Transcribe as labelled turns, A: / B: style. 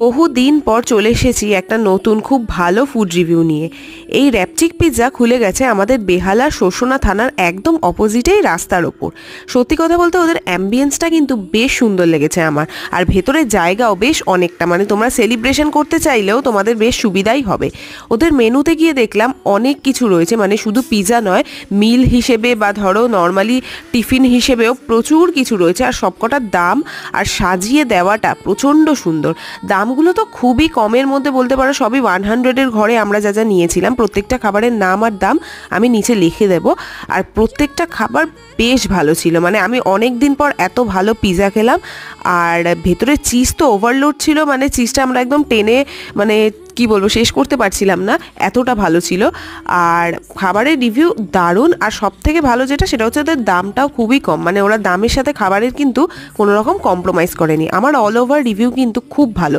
A: বহুদিন পর চলে এসেছি একটা নতুন খুব ভালো ফুড রিভিউ নিয়ে। এই র্যাপচিক পিৎজা খুলে গেছে আমাদের বেহালা শোষণা থানার একদম অপোজিটেই রাস্তার ওপর। সত্যি কথা বলতে ওদের অ্যাম্বিয়েন্সটা কিন্তু বেশ সুন্দর লেগেছে আমার, আর ভেতরের জায়গাও বেশ অনেকটা, মানে তোমরা সেলিব্রেশন করতে চাইলেও তোমাদের বেশ সুবিধাই হবে। ওদের মেনুতে গিয়ে দেখলাম অনেক কিছু রয়েছে, মানে শুধু পিৎজা নয়, মিল হিসেবে বা ধরো নর্মালি টিফিন হিসেবেও প্রচুর কিছু রয়েছে, আর সবকটার দাম আর সাজিয়ে দেওয়াটা প্রচণ্ড সুন্দর। দামগুলো তো খুবই কমের মধ্যে, বলতে পারো সবই 100-এর ঘরে। আমরা যা যা নিয়েছিলাম প্রত্যেকটা খাবারের নাম আর দাম আমি নিচে লিখে দেব। আর প্রত্যেকটা খাবার বেশ ভালো ছিল, মানে আমি অনেক দিন পর এত ভালো পিৎজা খেলাম। আর ভেতরে চিজ তো ওভারলোড ছিল, মানে চিজটা আমরা একদম টেনে, মানে কি বলবো, শেষ করতে পারছিলাম না, এতটা ভালো ছিল। আর খাবারের রিভিউ দারুণ, আর সব থেকে ভালো যেটা সেটা হচ্ছে ওদের দামটাও খুবই কম, মানে ওরা দামের সাথে খাবারের কিন্তু কোনো রকম কম্প্রোমাইজ করেনি। আমার অল ওভার রিভিউ কিন্তু খুব ভালো।